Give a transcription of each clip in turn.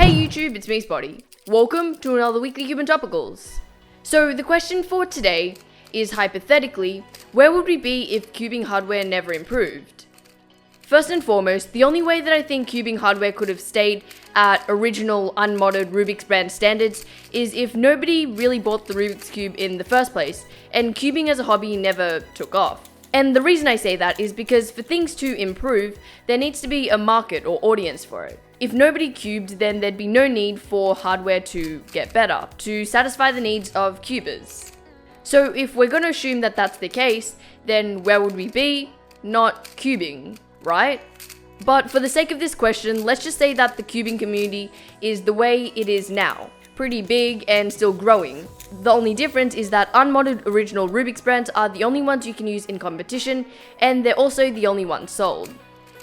Hey YouTube, it's me Spotty. Welcome to another weekly Cuban Topicals. So the question for today is, hypothetically, where would we be if cubing hardware never improved? First and foremost, the only way that I think cubing hardware could have stayed at original unmodded Rubik's brand standards is if nobody really bought the Rubik's Cube in the first place, and cubing as a hobby never took off. And the reason I say that is because for things to improve, there needs to be a market or audience for it. If nobody cubed, then there'd be no need for hardware to get better, to satisfy the needs of cubers. So if we're going to assume that that's the case, then where would we be? Not cubing, right? But for the sake of this question, let's just say that the cubing community is the way it is now. Pretty big and still growing. The only difference is that unmodded original Rubik's brands are the only ones you can use in competition, and they're also the only ones sold.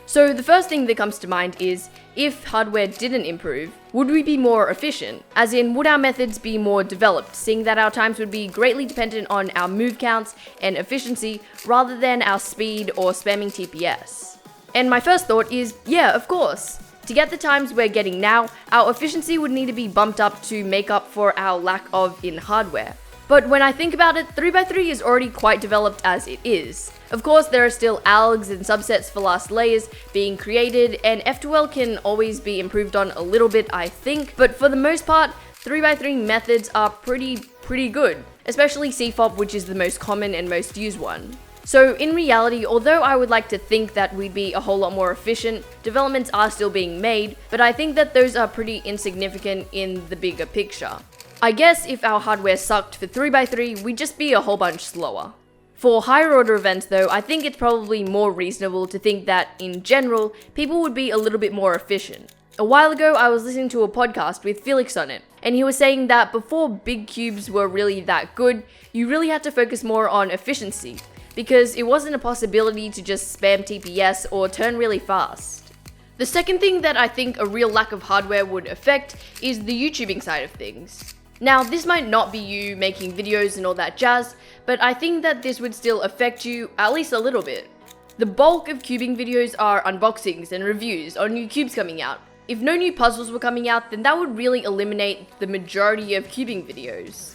So the first thing that comes to mind is, if hardware didn't improve, would we be more efficient? As in, would our methods be more developed, seeing that our times would be greatly dependent on our move counts and efficiency rather than our speed or spamming TPS? And my first thought is, yeah, of course. To get the times we're getting now, our efficiency would need to be bumped up to make up for our lack of in hardware. But when I think about it, 3x3 is already quite developed as it is. Of course, there are still algs and subsets for last layers being created, and F2L can always be improved on a little bit, I think, but for the most part, 3x3 methods are pretty good, especially CFOP, which is the most common and most used one. So in reality, although I would like to think that we'd be a whole lot more efficient, developments are still being made, but I think that those are pretty insignificant in the bigger picture. I guess if our hardware sucked for 3x3, we'd just be a whole bunch slower. For higher order events though, I think it's probably more reasonable to think that, in general, people would be a little bit more efficient. A while ago, I was listening to a podcast with Felix on it, and he was saying that before big cubes were really that good, you really had to focus more on efficiency, because it wasn't a possibility to just spam TPS or turn really fast. The second thing that I think a real lack of hardware would affect is the YouTubing side of things. Now, this might not be you making videos and all that jazz, but I think that this would still affect you at least a little bit. The bulk of cubing videos are unboxings and reviews on new cubes coming out. If no new puzzles were coming out, then that would really eliminate the majority of cubing videos.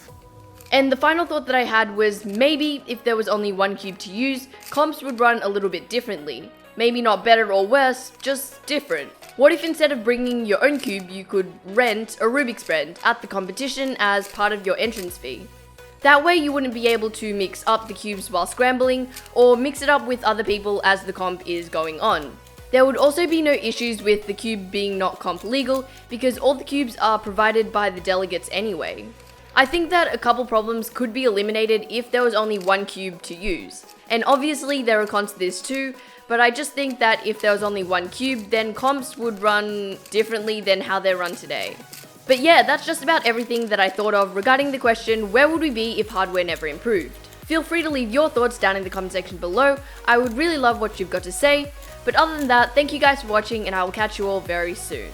And the final thought that I had was, maybe if there was only one cube to use, comps would run a little bit differently. Maybe not better or worse, just different. What if instead of bringing your own cube, you could rent a Rubik's brand at the competition as part of your entrance fee? That way you wouldn't be able to mix up the cubes while scrambling, or mix it up with other people as the comp is going on. There would also be no issues with the cube being not comp legal, because all the cubes are provided by the delegates anyway. I think that a couple problems could be eliminated if there was only one cube to use. And obviously there are cons to this too, but I just think that if there was only one cube, then comps would run differently than how they run today. But yeah, that's just about everything that I thought of regarding the question, where would we be if hardware never improved? Feel free to leave your thoughts down in the comment section below. I would really love what you've got to say. But other than that, thank you guys for watching, and I will catch you all very soon.